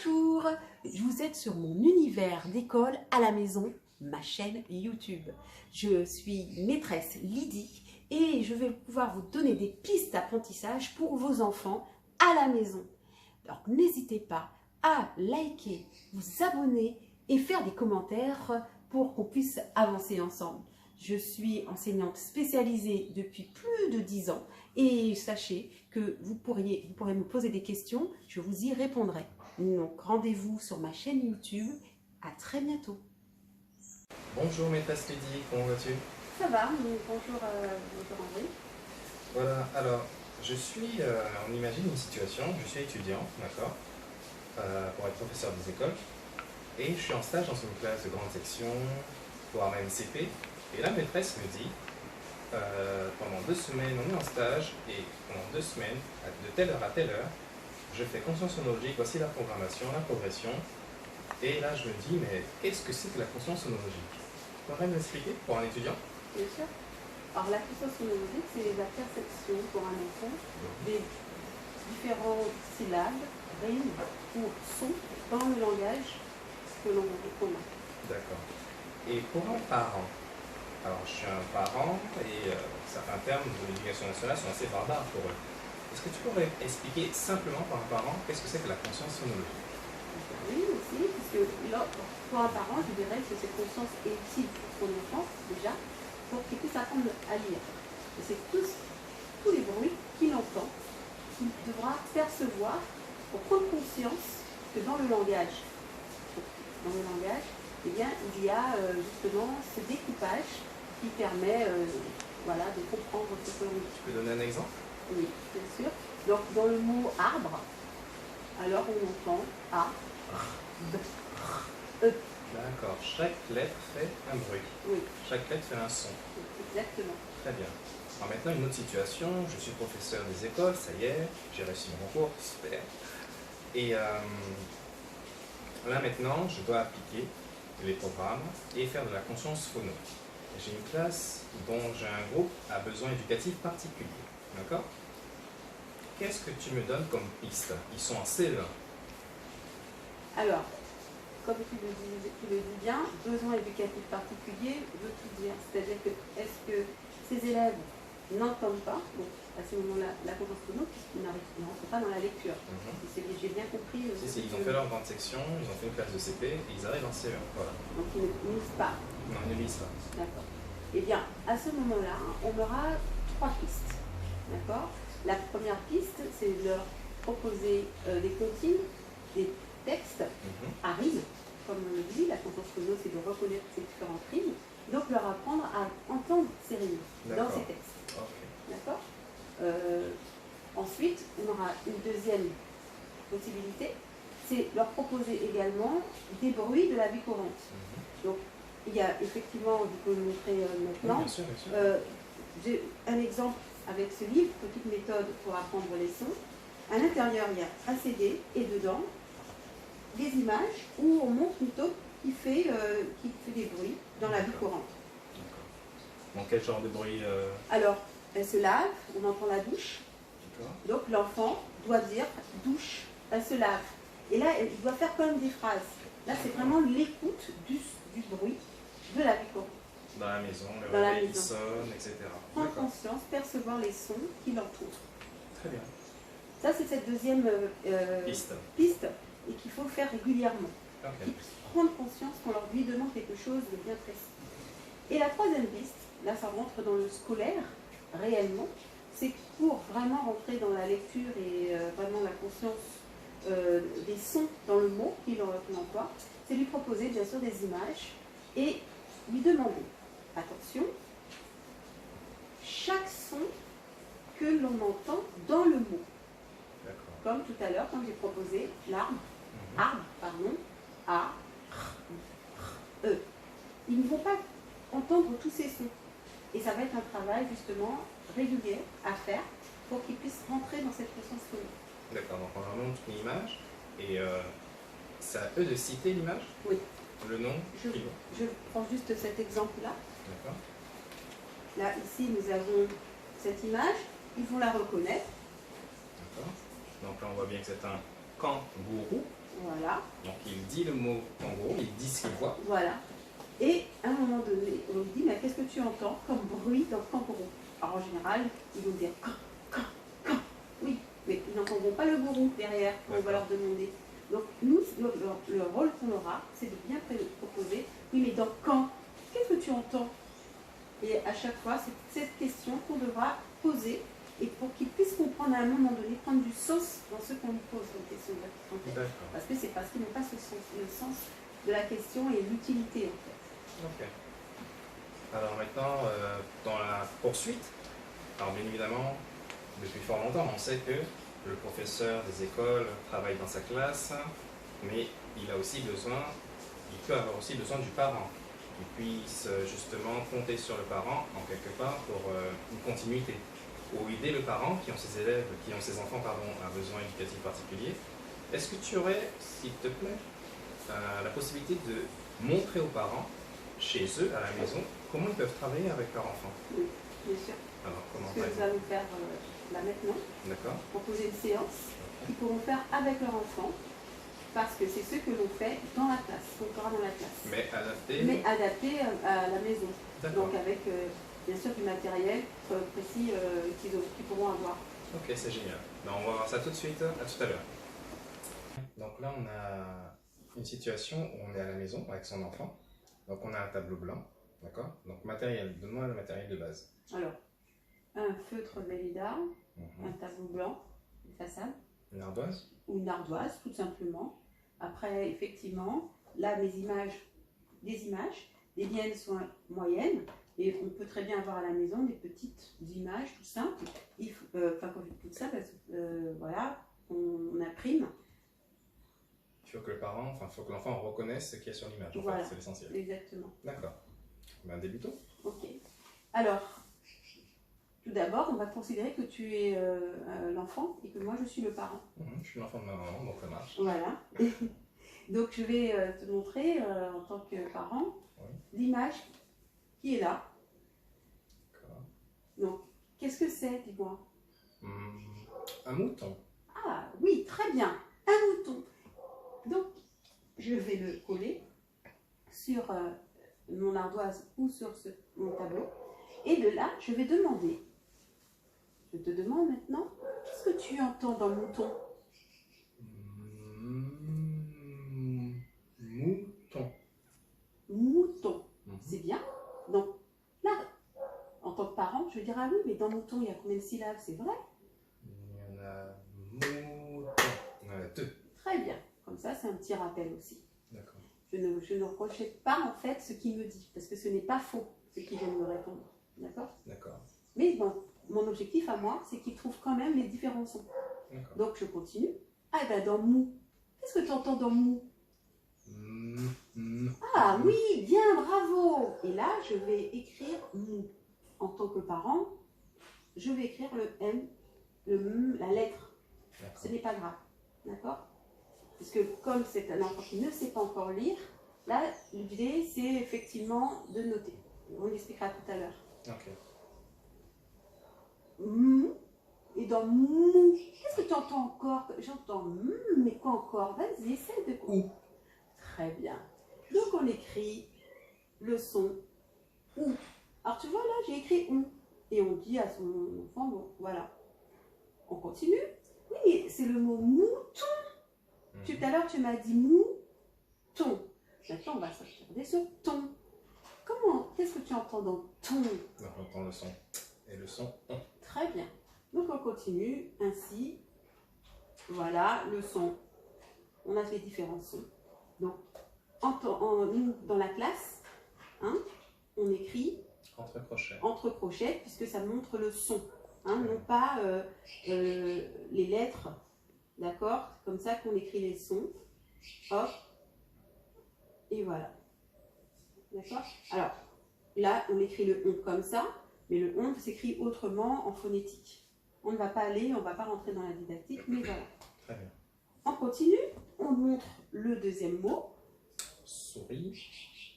Bonjour, je vous aide sur mon univers d'école à la maison, ma chaîne YouTube. Je suis maîtresse Lydie et je vais pouvoir vous donner des pistes d'apprentissage pour vos enfants à la maison. Donc n'hésitez pas à liker, vous abonner et faire des commentaires pour qu'on puisse avancer ensemble. Je suis enseignante spécialisée depuis plus de 10 ans et sachez que vous pourrez me poser des questions, je vous y répondrai. Donc rendez-vous sur ma chaîne YouTube, à très bientôt. Bonjour maîtresse Lydie, comment vas-tu? Ça va, bonjour André. Voilà, alors on imagine une situation, je suis étudiant, d'accord, pour être professeur des écoles, et je suis en stage dans une classe de grande section, voire même CP, et la maîtresse me dit, pendant 2 semaines on est en stage, et pendant 2 semaines, de telle heure à telle heure, je fais conscience phonologique, voici la programmation, la progression, et là je me dis, mais qu'est-ce que c'est que la conscience phonologique? Tu pourrais me l'expliquer pour un étudiant? Bien sûr. Alors la conscience phonologique, c'est la perception pour un enfant des différents syllabes, rimes ou sons dans le langage que l'on a. D'accord. Et pour un parent, alors je suis un parent et certains termes de l'éducation nationale sont assez barbares pour eux. Est-ce que tu pourrais expliquer simplement pour un parent qu'est-ce que c'est que la conscience phonologique? Oui, aussi, puisque là, pour un parent, je dirais que cette conscience est utile pour son enfant, déjà, pour qu'il puisse apprendre à lire. Et c'est tous les bruits qu'il entend, qu'il devra percevoir pour prendre conscience que dans le langage, eh bien, il y a justement ce découpage qui permet voilà, de comprendre ce que l'on dit. Tu peux donner un exemple? Oui, bien sûr. Donc, dans le mot arbre, alors on entend A, B, E. D'accord. Chaque lettre fait un bruit. Oui. Chaque lettre fait un son. Exactement. Très bien. Alors maintenant, une autre situation. Je suis professeur des écoles, ça y est, j'ai reçu mon cours, super. Et là maintenant, je dois appliquer les programmes et faire de la conscience phono. J'ai une classe dont j'ai un groupe à besoins éducatifs particuliers. D'accord? Qu'est-ce que tu me donnes comme piste? Ils sont en CE1. Alors, comme tu le dis bien, besoin éducatif particulier veut tout dire. C'est-à-dire que, est-ce que ces élèves n'entendent pas, donc à ce moment-là, la conscience phono, puisqu'ils n'entrent pas dans la lecture. J'ai bien compris. Si, ils ont fait leur grande section, ils ont fait une classe de CP et ils arrivent en CE1. Voilà. Donc ils ne lisent pas. Non, ils ne lisent pas. D'accord. Eh bien, à ce moment-là, on aura 3 pistes. D'accord? La première piste, c'est de leur proposer des comptines, des textes à rimes. Comme on le dit, la conscience phono, c'est de reconnaître ces différentes rimes. Donc, leur apprendre à entendre ces rimes dans ces textes. Okay. D'accord? Ensuite, on aura une deuxième possibilité, c'est leur proposer également des bruits de la vie courante. Donc, il y a effectivement, je peux le montrer maintenant, Oui, bien sûr, bien sûr. j'ai un exemple avec ce livre, Petite méthode pour apprendre les sons. À l'intérieur, il y a un CD et dedans, des images où on montre une taupe qui fait des bruits dans la vie courante. Dans quel genre de bruit Alors, elle se lave, on entend la douche. Donc l'enfant doit dire douche, elle se lave. Et là, il doit faire quand même des phrases. Là, c'est vraiment l'écoute du bruit de la vie courante. Dans la maison, le réveil qui sonne, etc. Prendre conscience, percevoir les sons qui l'entourent. Très bien. Ça, c'est cette deuxième piste et qu'il faut faire régulièrement. Okay. Prendre conscience qu'on leur lui demande quelque chose de bien précis. Et la troisième piste, là, ça rentre dans le scolaire, réellement, c'est pour vraiment rentrer dans la lecture et vraiment la conscience des sons dans le mot qu'il emploie, c'est lui proposer bien sûr des images et lui demander, attention, chaque son que l'on entend dans le mot. Comme tout à l'heure, quand j'ai proposé l'arbre, pardon, A, E. Ils ne vont pas entendre tous ces sons. Et ça va être un travail justement régulier à faire pour qu'ils puissent rentrer dans cette conscience phono. D'accord, donc on leur montre une image et c'est à eux de citer l'image? Oui. Le nom? Je prends juste cet exemple-là. D'accord. Là, ici, nous avons cette image. Ils vont la reconnaître. D'accord. Donc là, on voit bien que c'est un kangourou. Voilà. Voilà. Donc il dit le mot kangourou, il dit ce qu'il voit. Voilà. Et à un moment donné, on lui dit, mais qu'est-ce que tu entends comme bruit dans kangourou? Alors en général, ils vont dire quand, quand. Oui, mais ils n'entendront pas le gourou derrière, on va leur demander. Donc nous, le rôle qu'on aura, c'est de bien proposer, oui, mais dans quand? Qu'est-ce que tu entends? Et à chaque fois, c'est cette question qu'on devra poser, et pour qu'ils puissent comprendre à un moment donné, prendre du sens dans ce qu'on lui pose comme question. Parce que c'est parce qu'ils n'ont pas le sens de la question et l'utilité en fait. Ok. Alors maintenant, dans la poursuite, alors bien évidemment, depuis fort longtemps, on sait que le professeur des écoles travaille dans sa classe, mais il a aussi besoin, il peut avoir aussi besoin du parent, qui puisse justement compter sur le parent en quelque part pour une continuité, ou aider le parent qui ont ses élèves, qui ont ses enfants à besoins éducatifs particuliers. Est-ce que tu aurais, s'il te plaît, la possibilité de montrer aux parents, chez eux, à la maison, comment ils peuvent travailler avec leur enfant? Oui, bien sûr. Alors, comment Ce que nous allons faire là maintenant, D'accord. proposer une séance qu'ils pourront faire avec leur enfant, parce que c'est ce que l'on fait dans la classe, qu'on fera dans la classe. Mais adapté à la maison. D'accord. Donc avec, bien sûr, du matériel précis qu'ils pourront avoir. Ok, c'est génial. Ben, on va voir ça tout de suite, à tout à l'heure. Donc là, on a une situation où on est à la maison avec son enfant. Donc on a un tableau blanc, d'accord? Donc matériel, donne-moi le matériel de base. Alors, un feutre Vellida, un tableau blanc, une façade. Une ardoise? Ou une ardoise, tout simplement. Après, effectivement, là, des images, les miennes sont moyennes, et on peut très bien avoir à la maison des petites images, tout simples. Enfin, quand je dis tout ça, parce que, voilà, on imprime. Il faut que le parent, enfin, il faut que l'enfant reconnaisse ce qu'il y a sur l'image, en Voilà, fait, c'est l'essentiel. Exactement. D'accord. Ben, débutons. Ok. Alors, tout d'abord, on va considérer que tu es l'enfant et que moi, je suis le parent. Je suis l'enfant de ma maman, donc ça marche. Voilà. Donc, je vais te montrer, en tant que parent, l'image qui est là. D'accord. Donc, qu'est-ce que c'est, dis-moi? Un mouton. Ah, oui, très bien. Un mouton. Donc, je vais le coller sur mon ardoise ou sur mon tableau. Et de là, je vais demander. Je te demande maintenant, qu'est-ce que tu entends dans le mouton? Mouton. Mouton. C'est bien. Donc, là, en tant que parent, je vais dire, ah oui, mais dans mouton, il y a combien de syllabes? C'est vrai? Il y en a mouton. Il y en a 2. Très bien. Comme ça, c'est un petit rappel aussi. D'accord. Je ne rejette pas en fait ce qu'il me dit, parce que ce n'est pas faux ce qu'il vient de me répondre. D'accord? D'accord. Mais bon, mon objectif à moi, c'est qu'il trouve quand même les différents sons. Donc je continue. Ah ben dans mou. Qu'est-ce que tu entends dans mou? Ah oui, bien, bravo. Et là, je vais écrire mou. En tant que parent, je vais écrire le M, le M, la lettre. Ce n'est pas grave. D'accord? Parce que comme c'est un enfant qui ne sait pas encore lire, là, l'idée, c'est effectivement de noter. On l'expliquera tout à l'heure. Ok. Mou. Et dans mou, qu'est-ce que tu entends encore? J'entends mais quoi encore? Vas-y, essaie de... Ou. Très bien. Donc on écrit le son ou. Alors tu vois là, j'ai écrit ou. Et on dit à son enfant, bon, voilà. On continue. Oui, c'est le mot mouton. Tout à l'heure, tu m'as dit mouton. Maintenant, on va s'attarder sur ton. Comment? Qu'est-ce que tu entends dans ton? Donc on entend le son. Et le son, on. Très bien. Donc on continue ainsi. Voilà le son. On a fait différents sons. Donc, nous, dans la classe, hein, on écrit entre crochets. Entre crochets, puisque ça montre le son. Hein, non pas les lettres. D'accord? C'est comme ça qu'on écrit les sons. Hop. Et voilà. D'accord? Alors, là, on écrit le on comme ça, mais le on s'écrit autrement en phonétique. On ne va pas aller, on ne va pas rentrer dans la didactique, mais voilà. Très bien. On continue, on montre le deuxième mot. Souris.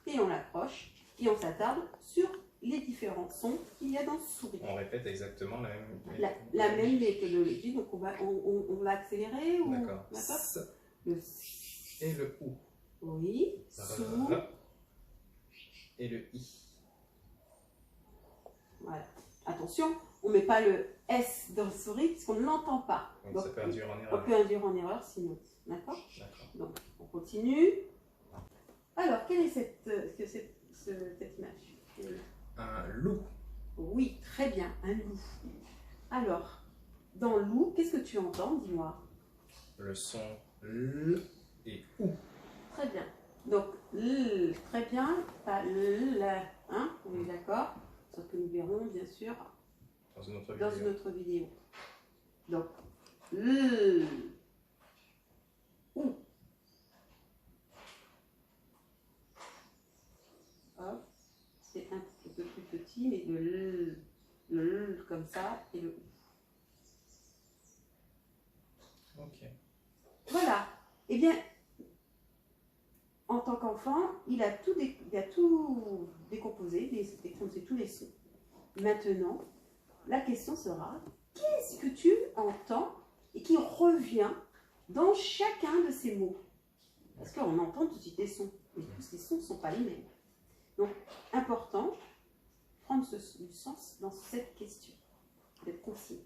Et on l'accroche, et on s'attarde sur les différents sons qu'il y a dans souris. On répète exactement la même La même méthodologie, donc on va accélérer ou... D'accord. S Le S. et le OU. Oui. Sous. Et le I. Voilà. Attention, on ne met pas le S dans souris parce qu'on ne l'entend pas. Donc ça peut induire en erreur. On peut induire en erreur sinon. D'accord? D'accord. Donc on continue. Alors, quelle est cette image? Un loup. Oui, très bien, un loup. Alors, dans loup, qu'est-ce que tu entends? Dis-moi. Le son L et OU. Très bien. Donc, L, très bien, pas L, hein? On est d'accord? Sauf que nous verrons, bien sûr, Dans une autre dans vidéo. une autre vidéo. Donc, L, OU. Hop. C'est un petit peu plus petit, mais le L comme ça et le OU. Ok. Voilà. Eh bien, en tant qu'enfant, il a tout décomposé, décomposé tous les sons. Maintenant, la question sera, qu'est-ce que tu entends et qui revient dans chacun de ces mots? Parce qu'on entend tout de suite des sons, mais tous ces sons ne sont pas les mêmes. Donc, important, prendre du sens dans cette question, d'être concis.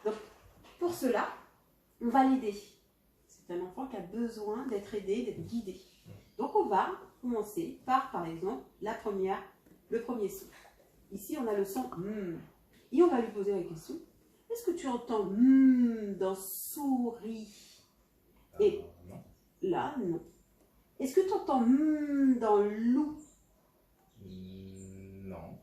Donc, pour cela, on va l'aider. C'est un enfant qui a besoin d'être aidé, d'être guidé. Donc, on va commencer par exemple, le premier son. Ici, on a le son et on va lui poser la question, est-ce que tu entends dans souris? Et non. là, non. Est-ce que tu entends dans loup? Non.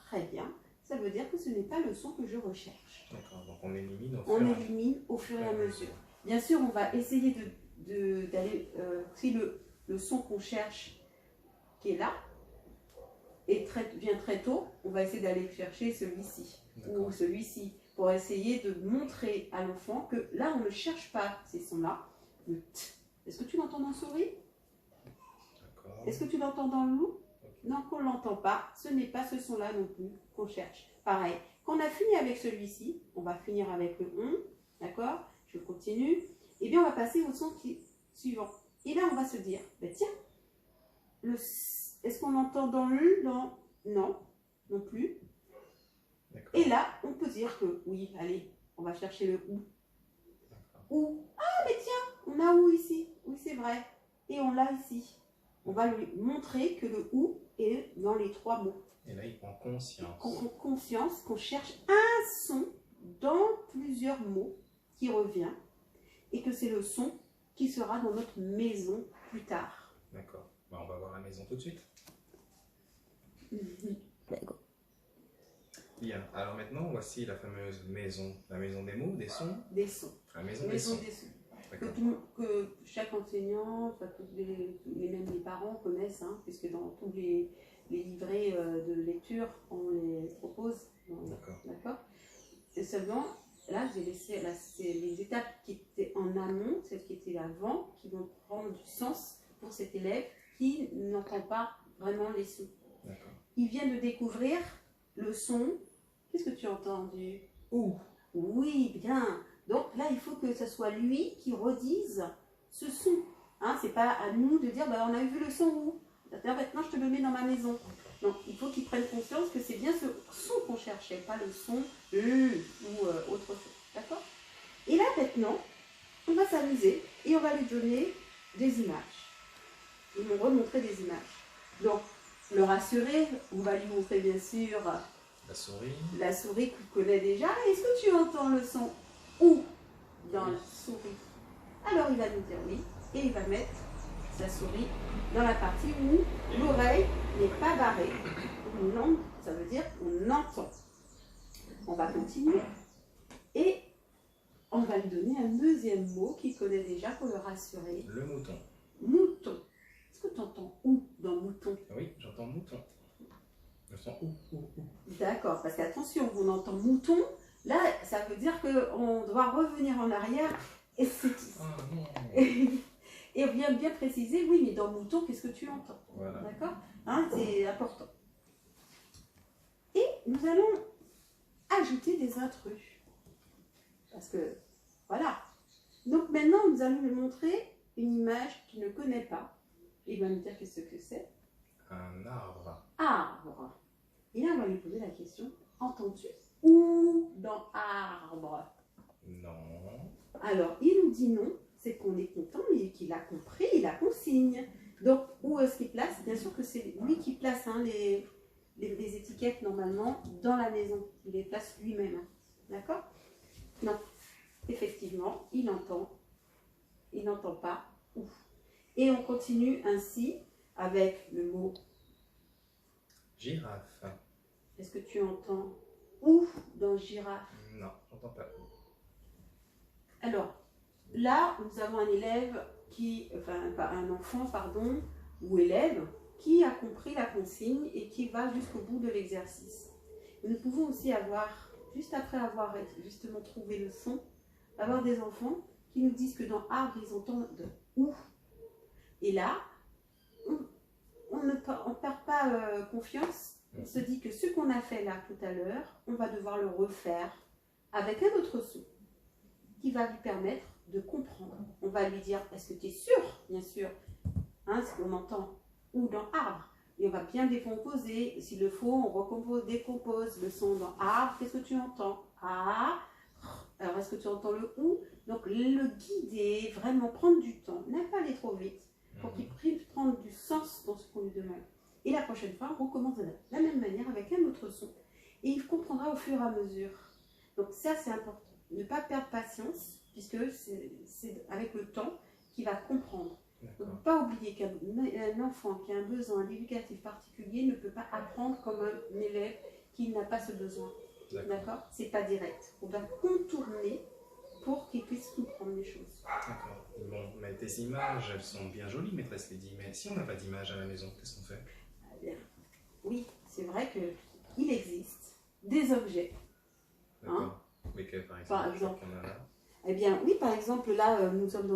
Très bien. Ça veut dire que ce n'est pas le son que je recherche. D'accord, donc on élimine au fur et à mesure. Bien sûr, on va essayer d'aller, si le son qu'on cherche qui est là vient très tôt, on va essayer d'aller chercher celui-ci ou celui-ci pour essayer de montrer à l'enfant que là, on ne cherche pas ces sons-là. Le t. Est-ce que tu l'entends dans souris? Est-ce que tu l'entends dans le loup? Non, qu'on ne l'entend pas, ce n'est pas ce son-là non plus qu'on cherche. Pareil, quand on a fini avec celui-ci, on va finir avec le on, d'accord? Je continue. Et bien, on va passer au son suivant. Et là, on va se dire, ben tiens, est-ce qu'on l'entend dans le, dans... Non, non plus. Et là, on peut dire que, oui, allez, on va chercher le ou. Ou, ah, mais tiens, on a ou ici. Oui, c'est vrai. Et on l'a ici. On va lui montrer que le ou est dans les trois mots. Et là, il prend conscience. On prend conscience qu'on cherche un son dans plusieurs mots qui revient et que c'est le son qui sera dans notre maison plus tard. D'accord. Bah, on va voir la maison tout de suite. D'accord. Bien. Alors maintenant, voici la fameuse maison. La maison des mots, des sons. Des sons. La maison des sons. Que chaque enseignant, enfin, même les parents connaissent, hein, puisque dans tous les livrets de lecture, on les propose. D'accord. Et seulement, là, j'ai laissé les étapes qui étaient en amont, celles qui étaient avant, qui vont prendre du sens pour cet élève qui n'entend pas vraiment les sons. Il vient de découvrir le son. Qu'est-ce que tu as entendu? Ou. Oui, bien. Donc là, il faut que ce soit lui qui redise ce son. Hein, c'est pas à nous de dire, bah, on a vu le son où? Maintenant, je te le mets dans ma maison. Donc, il faut qu'il prenne conscience que c'est bien ce son qu'on cherchait, pas le son ou autre chose. D'accord? Et là, maintenant, on va s'amuser et on va lui donner des images. Ils vont remontrer des images. Donc, le rassurer, on va lui montrer bien sûr la souris qu'il connaît déjà. Est-ce que tu entends le son ou dans la souris? Alors il va nous dire oui et il va mettre sa souris dans la partie où l'oreille n'est pas barrée. Non, ça veut dire qu'on entend. On va continuer et on va lui donner un deuxième mot qu'il connaît déjà pour le rassurer. Le mouton. Mouton. Est-ce que tu entends ou dans mouton? Oui, j'entends mouton. Je sens ou. D'accord, parce qu'attention, on entend mouton, là, ça veut dire qu'on doit revenir en arrière et c'est... Et bien préciser, oui, mais dans mouton, qu'est-ce que tu entends? Voilà. D'accord, hein, c'est important. nous allons ajouter des intrus. Parce que, voilà. Donc maintenant, nous allons lui montrer une image qu'il ne connaît pas. Il va nous dire qu'est-ce que c'est. Un arbre. Arbre. Et là, on va lui poser la question, entends-tu où dans arbre? Non. Alors, il nous dit non, c'est qu'on est content, mais qu'il a compris la consigne. Donc, où est-ce qu'il place? Bien sûr que c'est lui qui place hein, les étiquettes, normalement, dans la maison. Il les place lui-même. Hein. D'accord? Non. Effectivement, il n'entend pas où. Et on continue ainsi avec le mot Girafe. est-ce que tu entends où dans girafe? Non, j'entends pas. Alors, là, nous avons un élève un enfant, pardon, ou élève, qui a compris la consigne et qui va jusqu'au bout de l'exercice. Nous pouvons aussi avoir, juste après avoir justement trouvé le son, avoir des enfants qui nous disent que dans arbre, ils entendent où. Et là, on ne perd pas confiance. On se dit que ce qu'on a fait là tout à l'heure, on va devoir le refaire avec un autre son qui va lui permettre de comprendre. On va lui dire, est-ce que tu es sûr? Bien sûr, hein, ce qu'on entend ou dans arbre. Et on va bien décomposer. Et s'il le faut, on décompose le son dans arbre. Qu'est-ce que tu entends? Ah. Alors, est-ce que tu entends le ou? Donc, le guider, vraiment prendre du temps, ne pas aller trop vite, pour qu'il puisse prendre du sens dans ce qu'on lui demande. Et la prochaine fois, on recommence de la même manière avec un autre son. Et il comprendra au fur et à mesure. Donc, ça, c'est important. Ne pas perdre patience, puisque c'est avec le temps qu'il va comprendre. Donc, ne pas oublier qu'un enfant qui a un besoin éducatif particulier ne peut pas apprendre comme un élève qui n'a pas ce besoin. D'accord? C'est pas direct. On va contourner pour qu'il puisse comprendre les choses. D'accord. Bon, mais tes images, elles sont bien jolies, maîtresse Lydie, mais si on n'a pas d'image à la maison, qu'est-ce qu'on fait? Bien. Oui, c'est vrai qu'il existe des objets. D'accord. Hein? Mais que, par exemple, Par exemple. qu'on a là. Eh bien, oui, par exemple, là, nous sommes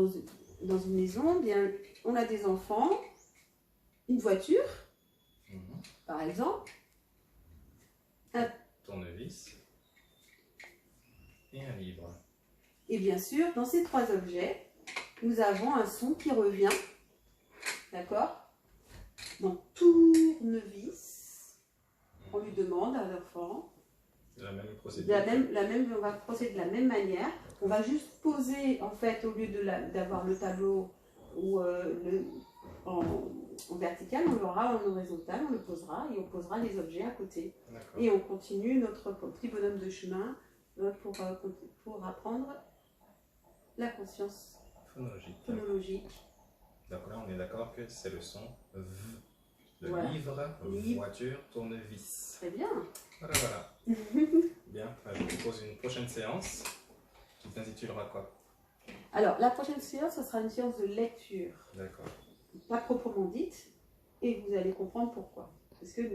dans une maison, bien, on a des enfants, une voiture, par exemple, un Tournevis et un livre. et bien sûr, dans ces trois objets, nous avons un son qui revient, d'accord? Donc, tournevis, on lui demande à l'enfant, La même procédure. on va procéder de la même manière. On va juste poser, en fait, au lieu d'avoir le tableau ou en vertical, on l'aura en horizontal, on le posera et on posera les objets à côté. Et on continue notre petit bonhomme de chemin pour apprendre la conscience phonologique. Donc là, on est d'accord que c'est le son V. Le Voilà. livre, Livre. voiture, tournevis. Très bien. Voilà, voilà. Bien, je vous propose une prochaine séance qui s'intitulera quoi? Alors, la prochaine séance, ce sera une séance de lecture. D'accord. Pas proprement dite, et vous allez comprendre pourquoi. Parce que